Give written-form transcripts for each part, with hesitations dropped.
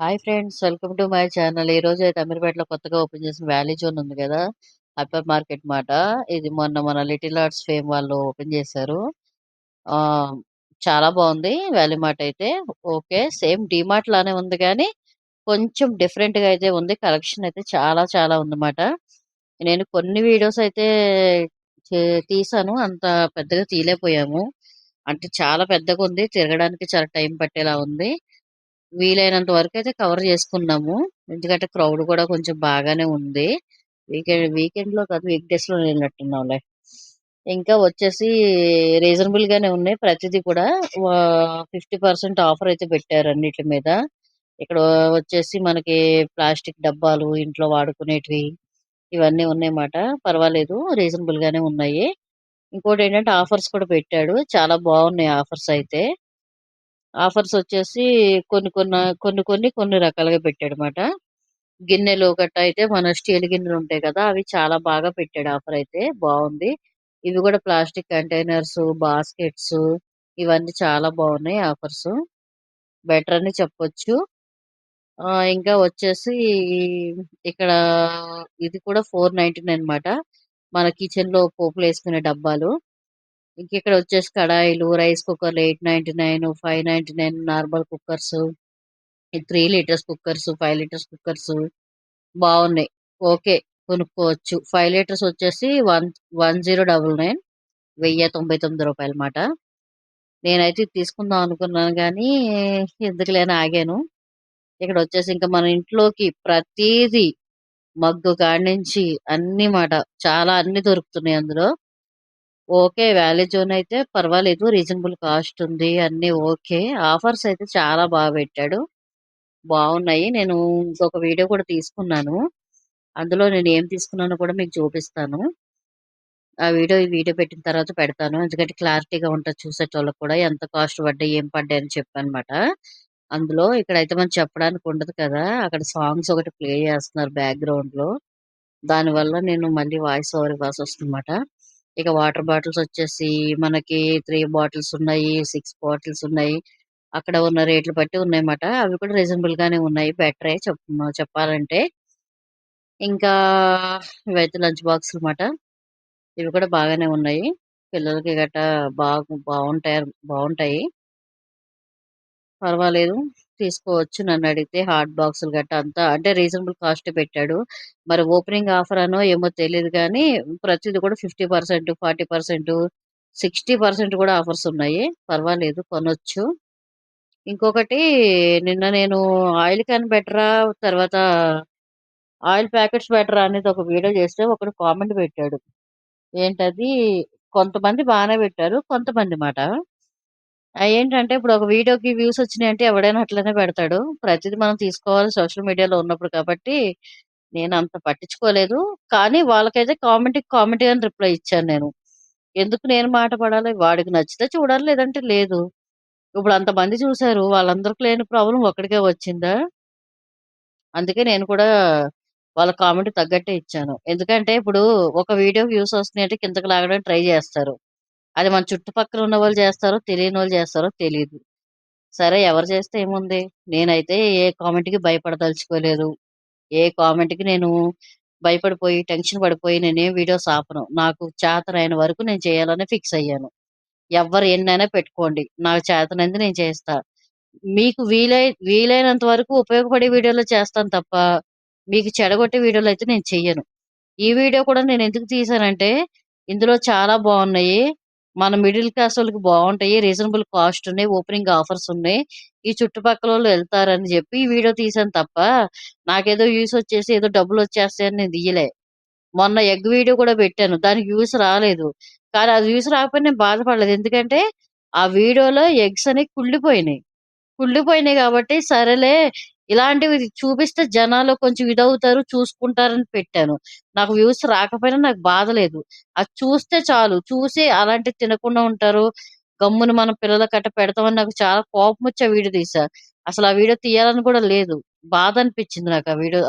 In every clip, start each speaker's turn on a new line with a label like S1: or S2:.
S1: Hi friends, welcome to my channel. ఈరోజు అయితే అమీర్పేటలో కొత్తగా ఓపెన్ చేసిన వ్యాలీ జోన్ ఉంది కదా, హైపర్ మార్కెట్ మాట. ఇది మొన్న మన లిటిల్ ఆర్ట్స్ ఫేమ్ వాళ్ళు ఓపెన్ చేశారు. ఆ చాలా బాగుంది వ్యాలీ మార్ట్ అయితే. ఓకే, సేమ్ డీమార్ట్ లానే ఉంది కానీ కొంచెం డిఫరెంట్ గా అయితే ఉంది. కలెక్షన్ అయితే చాలా చాలా ఉందన్నమాట. నేను కొన్ని వీడియోస్ అయితే తీసాను, అంత పెద్దగా తీయలేకపోయాము. అంటే చాలా పెద్దగా ఉంది, తిరగడానికి చాలా టైం పట్టేలా ఉంది. వీలైనంత వరకు అయితే కవర్ చేసుకున్నాము. ఎందుకంటే క్రౌడ్ కూడా కొంచెం బాగానే ఉంది. వీకెండ్ లో కాదు, వీక్ డేస్ లో వెళ్ళినట్టున్నాంలే. ఇంకా వచ్చేసి రీజనబుల్ గానే ఉన్నాయి ప్రతిదీ కూడా. 50% ఆఫర్ అయితే పెట్టారు అన్నిటి మీద. ఇక్కడ వచ్చేసి మనకి ప్లాస్టిక్ డబ్బాలు, ఇంట్లో వాడుకునేటివి, ఇవన్నీ ఉన్నాయన్నమాట. పర్వాలేదు, రీజనబుల్ గానే ఉన్నాయి. ఇంకోటి ఏంటంటే ఆఫర్స్ కూడా పెట్టాడు, చాలా బాగున్నాయి ఆఫర్స్ అయితే. ఆఫర్స్ వచ్చేసి కొన్ని రకాలుగా పెట్టాడనమాట. గిన్నెలు గట్ట అయితే మన స్టీల్ గిన్నెలు ఉంటాయి కదా, అవి చాలా బాగా పెట్టాడు. ఆఫర్ అయితే బాగుంది. ఇవి కూడా ప్లాస్టిక్ కంటైనర్స్, బాస్కెట్స్, ఇవన్నీ చాలా బాగున్నాయి ఆఫర్స్. బెటర్ అని చెప్పొచ్చు. ఇంకా వచ్చేసి ఇక్కడ ఇది కూడా 499 అనమాట. మన కిచెన్ లో పోపులు వేసుకునే డబ్బాలు. ఇంక ఇక్కడ వచ్చేసి కడాయిలు, రైస్ కుక్కర్లు 899, 599 normal cookers, 3 litres cookers, 5 litres cookers బాగున్నాయి. ఓకే, కొనుక్కోవచ్చు. 5 లీటర్స్ వచ్చేసి 1099, రూ. 1099 మాట. నేనైతే ఇది తీసుకుందాం అనుకున్నాను కానీ ఎందుకులేని ఆగాను. ఇక్కడ వచ్చేసి ఇంకా మన ఇంట్లోకి ప్రతిదీ, మగ్గు కాడి నుంచి అన్ని మాట, చాలా అన్ని దొరుకుతున్నాయి అందులో. ఓకే, వ్యాలీ జోన్ అయితే పర్వాలేదు, రీజనబుల్ కాస్ట్ ఉంది, అన్ని ఓకే. ఆఫర్స్ అయితే చాలా బాగా పెట్టాడు, బాగున్నాయి. నేను ఇంకొక వీడియో కూడా తీసుకున్నాను, అందులో నేను ఏం తీసుకున్నానో కూడా మీకు చూపిస్తాను. ఆ ఈ వీడియో పెట్టిన తర్వాత పెడతాను, ఎందుకంటే క్లారిటీగా ఉంటుంది చూసేటోళ్ళకి కూడా, ఎంత కాస్ట్ పడ్డాయి ఏం పడ్డాయి అని చెప్పనమాట. అందులో ఇక్కడైతే మనం చెప్పడానికి ఉండదు కదా, అక్కడ సాంగ్స్ ఒకటి ప్లే చేస్తున్నారు బ్యాక్గ్రౌండ్ లో, దానివల్ల నేను మళ్ళీ వాయిస్ ఓవర్ ఇవ్వాల్సి వస్తుందన్నమాట. ఇక వాటర్ బాటిల్స్ వచ్చేసి మనకి 3 బాటిల్స్ ఉన్నాయి, 6 బాటిల్స్ ఉన్నాయి. అక్కడ ఉన్న రేట్లు బట్టి ఉన్నాయన్నమాట. అవి కూడా రీజనబుల్ గానే ఉన్నాయి, బెటరే చెప్పాలంటే. ఇంకా ఇవైతే లంచ్ బాక్స్ అన్నమాట. ఇవి కూడా బాగానే ఉన్నాయి, పిల్లలకి గట్టా బాగుంటాయి బాగుంటాయి. పర్వాలేదు, తీసుకోవచ్చు. నన్ను అడిగితే హాట్ బాక్సులు గట్టా అంతా అంటే రీజనబుల్ కాస్ట్ పెట్టాడు. మరి ఓపెనింగ్ ఆఫర్ అనో ఏమో తెలియదు కానీ ప్రతిది కూడా 50%, 40%, 60% కూడా ఆఫర్స్ ఉన్నాయి. పర్వాలేదు, కొనొచ్చు. ఇంకొకటి, నిన్న నేను ఆయిల్ క్యాన్ బెటరా, తర్వాత ఆయిల్ ప్యాకెట్స్ బెటరా అనేది ఒక వీడియో చేస్తే ఒకడు కామెంట్ పెట్టాడు. ఏంటది, కొంతమంది బాగానే పెట్టారు, కొంతమంది మాట. ఏంటంటే ఇప్పుడు ఒక వీడియోకి వ్యూస్ వచ్చినాయంటే ఎవడైనా అట్లనే పెడతాడు. ప్రతిదీ మనం తీసుకోవాలి సోషల్ మీడియాలో ఉన్నప్పుడు కాబట్టి నేను అంత పట్టించుకోలేదు. కానీ వాళ్ళకైతే కామెంట్ అని రిప్లై ఇచ్చాను నేను. ఎందుకు నేను మాట పడాలి? వాడికి నచ్చితే చూడాలి, లేదంటే లేదు. ఇప్పుడు అంతమంది చూసారు, వాళ్ళందరికి లేని ప్రాబ్లం ఒక్కడికే వచ్చిందా? అందుకే నేను కూడా వాళ్ళ కామెంట్ తగ్గట్టే ఇచ్చాను. ఎందుకంటే ఇప్పుడు ఒక వీడియో వ్యూస్ వస్తున్నాయంటే కిందకి లాగడానికి ట్రై చేస్తారు. అది మన చుట్టుపక్కల ఉన్నవాళ్ళు చేస్తారో, తెలియనోళ్ళు చేస్తారో తెలీదు. సరే, ఎవరు చేస్తే ఏముంది? నేనైతే ఏ కామెంట్‌కి భయపడదలుచుకోలేదు. ఏ కామెంట్‌కి నేను భయపడిపోయి, టెన్షన్ పడిపోయి నేనేం వీడియోస్ ఆపను. నాకు చేతనైన వరకు నేను చేయాలని ఫిక్స్ అయ్యాను. ఎవ్వరు ఎన్నైనా పెట్టుకోండి, నాకు చేతనైంది నేను చేస్తా. మీకు వీలైనంత వరకు ఉపయోగపడే వీడియోలు చేస్తాను తప్ప, మీకు చెడగొట్టే వీడియోలయితే నేను చెయ్యను. ఈ వీడియో కూడా నేనెందుకు తీశానంటే, ఇందులో చాలా బావున్నాయి. మన మిడిల్ క్లాసోళ్ళకి బావుంటాయి. రీజనబుల్ కాస్ట్ ఉన్నాయి. ఓపెనింగ్ ఆఫర్స్ ఉన్నాయి. ఈ చుట్టుపక్కలోళ్ళు ఎళ్తారని జెప్పి ఈ వీడియో తీశాను తప్ప, నాకేదో వ్యూసొచ్చేసి ఏదో డబ్బులొచ్చేస్తాయని నేను తీయలే. మొన్న ఎగ్ వీడియో కూడా పెట్టాను, దానికి వ్యూస్ రాలేదు. కానీ అది వ్యూస్ రాకపోయినా నేను బాధపడలేదు. ఎందుకంటే, ఆ వీడియోలో ఎగ్స్ అనేయి కుళ్ళిపోయినాయి గాబట్టి, సరేలే ఇలాంటివి చూపిస్తే జనాలు కొంచెం ఇదవుతారు, చూసుకుంటారని పెట్టాను. నాకు వ్యూస్ రాకపోయినా నాకు బాధ లేదు. అది చూస్తే చాలు. చూసి అలాంటివి తినకుండా ఉంటారు. గమ్మున మన పిల్లలకట్ట పెడతామని నాకు చాలా కోపమొచ్చి ఆ వీడియో తీశా. అసలు ఆ వీడియో తీయాలని కూడా లేదు. బాధనిపిచ్చింది నాకు ఆ వీడియో,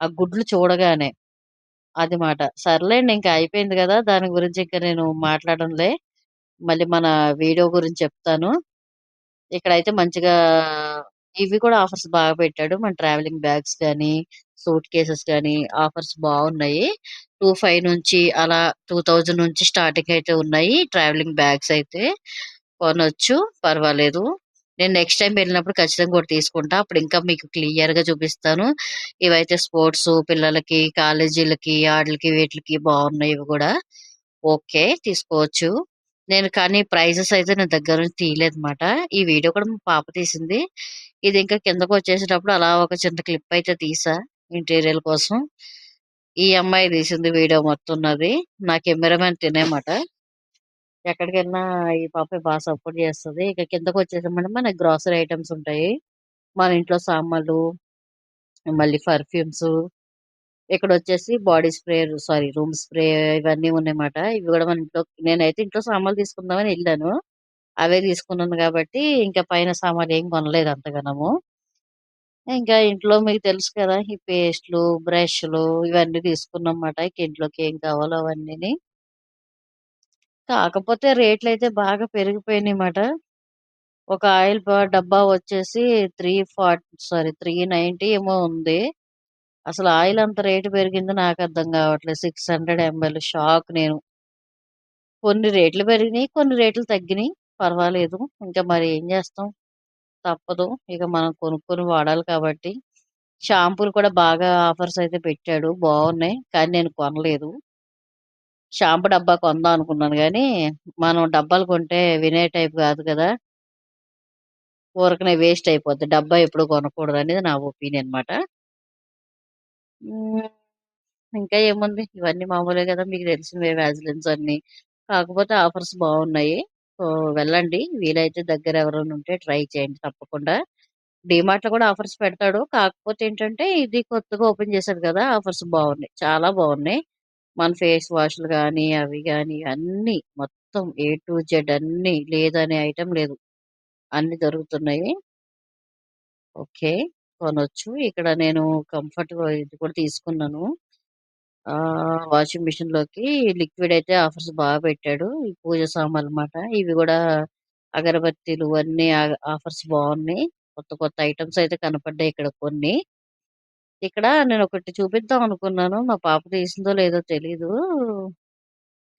S1: ఆ గుడ్లు చూడగానే. అది మాట. సర్లేండి, ఇంక అయిపోయింది గదా, దాని గురించి ఇంక నేను మాట్లాడనులే. మళ్ళీ మన వీడియో గురించి చెప్తాను. ఇక్కడైతే మంచిగా ఇవి కూడా ఆఫర్స్ బాగా పెట్టాడు. మన ట్రావెలింగ్ బ్యాగ్స్ గానీ, సూట్ కేసెస్ గానీ ఆఫర్స్ బావున్నాయి. 25 నుంచి అలా 2000 నుంచి స్టార్టింగ్ అయితే ఉన్నాయి. ట్రావెలింగ్ బ్యాగ్స్ అయితే కొనొచ్చు. పర్వాలేదు. నేను నెక్స్ట్ టైమ్ వెళ్ళినప్పుడు ఖచ్చితంగా ఒకటి తీసుకుంటా. అప్పుడు ఇంకా మీకు క్లియర్‌గా చూపిస్తాను. ఇవైతే స్పోర్ట్సు పిల్లలకి, కాలేజీలకి ఆటిలకి వీటిలకి బావున్నాయి ఇవి గూడా. ఓకే. తీసుకోవచ్చు. నేను కానీ ప్రైజెస్ అయితే నేను దగ్గర నుంచి తీయలేదన్నమాట. ఈ వీడియో కూడా మా పాప తీసింది. ఇది ఇంకా కిందకొచ్చేసేటప్పుడు అలా ఒక చిన్న క్లిప్ అయితే తీసా ఇంటీరియల్ కోసం. ఈ అమ్మాయి తీసింది వీడియో మొత్తం నాది. నా కెమెరామాన్ తినేమాట. ఎక్కడికెళ్ళినా ఈ పాపే సపోర్ట్ చేస్తది. ఇక కిందకొచ్చేసామంటే మనకి గ్రోసరీ ఐటెమ్స్ ఉంటాయి. మన ఇంట్లో సామాన్లు, మళ్ళీ పర్ఫ్యూమ్సు, ఇక్కడొచ్చేసి body spray sorry room spray ఇవన్నీ ఉన్నాయన్నమాట. ఇవి గూడా మన ఇంట్లో నేనైతే ఇంట్లో సామాన్లు తీసుకుందామని ఎళ్ళాను. అవే తీసుకున్నాను గాబట్టి, ఇంకా పైన సామాన్లేం కొనలేదు అంతగనము. ఇంకా ఇంట్లో మీకు తెలుసు కదా! ఈ పేస్టులు, బ్రష్‌లు ఇవన్నీ తీసుకున్నాంమాట. ఇక ఇంట్లోకి ఏం కావాలో అవన్నీని. కాకపోతే రేట్లయితే బాగా పెరిగిపోయినాయిమాట. ఒక ఆయిల్ డబ్బా వచ్చేసి 390 ఏమో ఉంది. అసలు ఆయిల్ అంత రేటు పెరిగిందో నాకర్థం కావట్లేదు. 600 ఎంఎల్ షాక్ నేను. కొన్ని రేట్లు పెరిగినియి, కొన్ని రేట్లు తగ్గినియి. పర్వాలేదు. ఇంకా మరి ఏం చేస్తాం? తప్పదు. ఇక మనం కొనుక్కొని వాడాలి కాబట్టి. షాంపూలు కూడా బాగా ఆఫర్స్ అయితే పెట్టాడు. బావున్నాయి. కానీ నేను కొనలేదు. షాంపూ డబ్బా కొందాం అనుకున్నాను గానీ, మనం డబ్బాలు కొంటే వినే టైప్ కాదు కదా! ఊరకనే వేస్ట్ అయిపోద్ది. డబ్బా ఎప్పుడు కొనకూడదనేది నా ఒపీనియన్ మాట. హ్మ్. ఇంకా ఏముంది? ఇవన్నీ మామూలే గదా! మీకు తెలిసినవే వ్యాజిలిన్స్ అన్నీ. కాకపోతే ఆఫర్స్ బావున్నాయి. సో, వెళ్ళండి. వీలైతే దగ్గర ఎవరైనా ఉంటే ట్రై చేయండి తప్పకుండా. డీమార్ట్‌లో కూడా ఆఫర్స్ పెడతాడు. కాకపోతే ఏంటంటే, ఇది కొత్తగా ఓపెన్ చేశాడు కదా! ఆఫర్స్ బావున్నాయి. చాలా బావున్నాయి. మన ఫేస్ వాష్‌లు గానీ, అవి గానీ అన్నీ మొత్తం ఏ టు జెడ్ అన్నీ లేదనే ఐటెమ్ లేదు. అన్నీ దొరుకుతున్నాయి. ఓకే. కొనొచ్చు. ఇక్కడ నేను కంఫర్ట్ ఇది కూడా తీసుకున్నాను. వాషింగ్ మిషన్‌లోకి లిక్విడ్ అయితే ఆఫర్స్ పెట్టాడు. ఈ పూజ సామాన్లన్నమాట. ఇవి గూడా అగరబత్తీలు అన్నీ ఆఫర్స్ బావున్నాయి. కొత్త కొత్త ఐటెమ్స్ అయితే కనపడ్డాయి ఇక్కడ కొన్ని. ఇక్కడ నేనొకటి చూపిద్దాం అనుకున్నాను. మా పాప తీసిందో లేదో తెలీదు.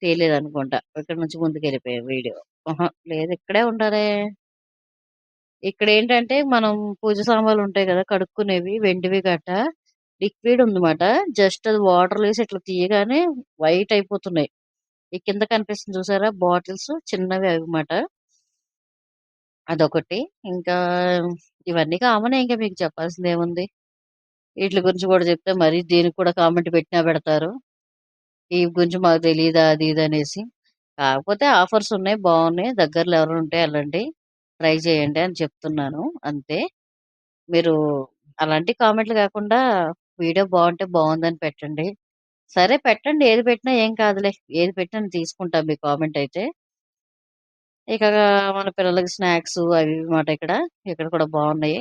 S1: తీయలేదనుకుంటా. ఇక్కడి నుంచి ముందుకెళ్ళిపోయా వీడియో. అహా! లేదు ఇక్కడే ఉండాలే. ఇక్కడేంటంటే మనం పూజ సామాన్లుంటాయి గదా! కడుక్కునేవి వెండివి గట్టా. లిక్విడ్ ఉందన్నమాట. జస్ట్ అది వాటర్‌లో ఏసి ఇట్లా తీయగానే వైట్ అయిపోతున్నాయి. ఈ కింద కనిపిస్తుంది చూసారా బాటిల్స్ చిన్నవి అవిమాట. అదొకటి. ఇంకా ఇవన్నీ కామనే ఇంక మీకు చెప్పాల్సిందేముంది. ఈట్లి గురించి గూడా చెప్తే మరి దీనికి కూడా కామెంట్ పెట్టినా పెడతారు. ఈ గురించి మాకు తెలీదా అది ఇది అనేసి. కాకపోతే ఆఫర్స్ ఉన్నాయి. బావున్నాయి. దగ్గరలో ఎవరైనా ఉంటే ఎళ్ళండి. ట్రై చేయండి అని చెప్తున్నాను అంతే. మీరు అలాంటి కామెంట్లు గాకుండా వీడియో బావుంటే బావుందని పెట్టండి. సరే పెట్టండి. ఏది పెట్టినా ఏం కాదులే. ఏది పెట్టినా నేను తీసుకుంటా మీ కామెంట్ అయితే. ఇక మన పిల్లలకి స్నాక్సు అవి ఇవి మాట ఇక్కడ. ఇక్కడ కూడా బావున్నాయి.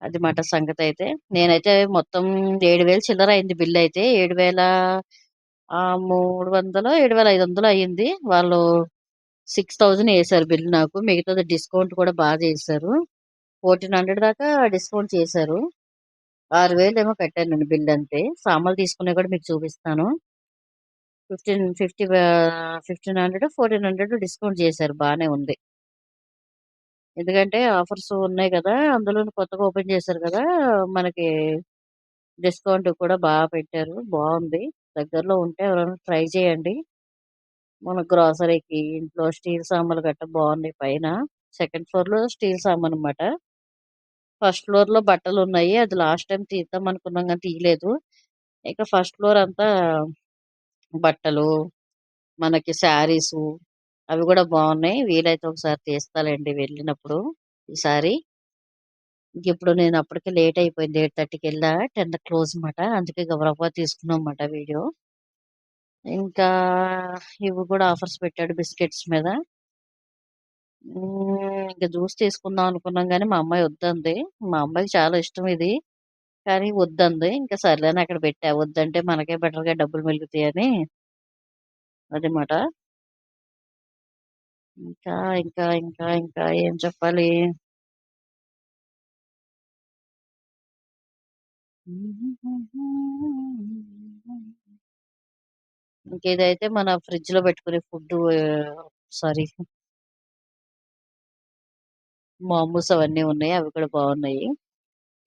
S1: అది మాట సంగతైతే. నేనైతే మొత్తం 7,000 చిల్లర అయింది బిల్లయితే. 300 7,500 అయింది. వాళ్ళు 6,000 ఎసారు బిల్ నాకు. మిగతాది డిస్కౌంట్ కూడా చేశారు. 1,400 దాకా డిస్కౌంట్ చేశారు. 6,000 ఏమో కట్టాను నేను బిల్ అంతే. సామాన్లు తీసుకున్నయి కూడా మీకు చూపిస్తాను. 1500, 1400 డిస్కౌంట్ చేశారు. బానే ఉంది. ఎందుకంటే ఆఫర్స్ ఉన్నాయి గదా! అందులోను కొత్తగా ఓపెన్ చేశారు గదా! మనకి డిస్కౌంట్ కూడా పెట్టారు. బావుంది. దగ్గరలో ఉంటే ఎవరైనా ట్రై చేయండి. మన గ్రోసరీకి, ఇంట్లో స్టీల్ సామాన్లు గట్టా బావున్నాయి పైన. సెకండ్ ఫ్లోర్‌లో స్టీల్ సామాననమాట. ఫస్ట్ ఫ్లోర్‌లో బట్టలున్నాయి. అది లాస్ట్ టైమ్ తీద్దాం అనుకున్నాం గానీ తీయలేదు. ఇక ఫస్ట్ ఫ్లోర్ అంతా బట్టలు, మనకి శారీసు అవి గూడా బావున్నాయి. వీలైతే ఒకసారి తీస్తాలెండి వెళ్ళినప్పుడు ఈసారి. ఇంకిప్పుడు నేను అప్పటికే లేట్ అయిపోయింది. 8:30కెళ్ళా. 10కి క్లోజ్ మాట. అందుకే గబగబా తీసుకున్నాం మాట వీడియో. ఇంకా ఇవి కూడా ఆఫర్స్ పెట్టాడు బిస్కెట్స్ మీద. ఇంక జ్యూస్ తీసుకుందాం అనుకున్నాం గానీ, మా అమ్మాయి వద్దంది. మా అమ్మాయికి చాలా ఇష్టం ఇది. కానీ వద్దంది. ఇంక సర్లే అని అక్కడ పెట్టా. వద్దంటే మనకే బెటర్‌గా డబ్బులు మిలుగుతాయని అది మాట. ఇంకా, ఇంకా ఏం చెప్పాలి? ఇంకేదైతే మన ఫ్రిడ్జ్ లో పెట్టుకునే ఫుడ్, సారీ, మోమోస్ అవన్నీ ఉన్నాయి. అవి కూడా బాగున్నాయి.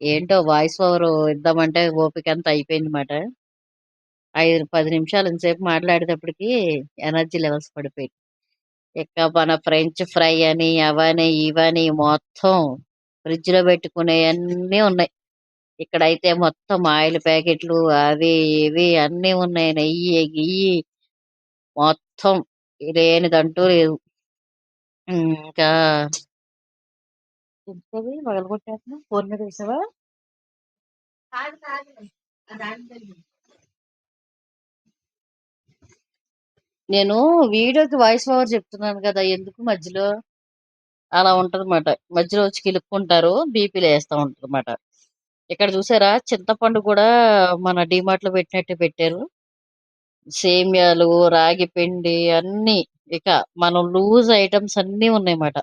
S1: ఏంటో వాయిస్ ఓవర్ ఇద్దామంటే ఓపిక అంతా అయిపోయింది మాట. 5-10 నిమిషాలు ఇంతసేపు మాట్లాడేటప్పటికి ఎనర్జీ లెవెల్స్ పడిపోయి. ఇక మన ఫ్రెంచ్ ఫ్రై అని అవని ఇవని మొత్తం ఫ్రిడ్జ్ లో పెట్టుకునే అన్నీ ఉన్నాయి. ఇక్కడైతే మొత్తం ఆయిల్ ప్యాకెట్లు అవి ఇవి అన్నీ ఉన్నాయి. నెయ్యి గియ్యి మొత్తం లేనిదంటూ లేదు. ఇంకా ఇంతది పగలగొట్టేస్తున్నా. ఫోన్ మీద వేసావా? నేను వీడియోకి వాయిస్ ఓవర్ చెప్తున్నాను కదా, ఎందుకు మధ్యలో అలా ఉంటదన్నమాట. మధ్యలో వచ్చి కిలుక్కుంటారు, బీపీలు వేస్తా ఉంటదన్నమాట. ఇక్కడ చూసారా, చింతపండు కూడా మన డిమార్ట్ లో పెట్టినట్టు పెట్టారు. సేమ్యాలు, రాగి పిండి అన్ని, ఇక మనం లూజ్ ఐటమ్స్ అన్ని ఉన్నాయన్నమాట.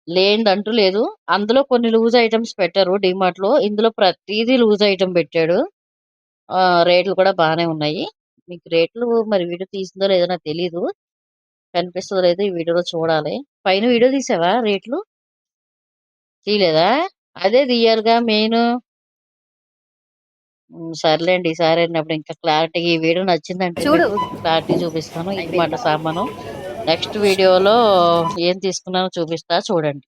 S1: లేనిదంటూ లేదు. అందులో కొన్ని లూజ్ ఐటమ్స్ పెట్టారు డిమార్ట్ లో, ఇందులో ప్రతిదీ లూజ్ ఐటమ్ పెట్టాడు. ఆ, రేట్లు కూడా బాగానే ఉన్నాయి. మీకు రేట్లు మరి వీడియో తీసిందో లేదో నాకు తెలీదు, కనిపిస్తుందో లేదో ఈ వీడియోలో చూడాలి. పైన వీడియో తీసావా రేట్లు? తీయలేదా? అదే తీయాలిగా మెయిన్. సర్లేండి, ఈసారి వెళ్ళినప్పుడు ఇంకా క్లారిటీ, ఈ వీడియో నచ్చిందంటే
S2: చూడు.
S1: మీకు క్లారిటీ చూపిస్తాను. ఇది మాట సామాను. నెక్స్ట్ వీడియోలో ఏం తీసుకున్నానో చూపిస్తా, చూడండి.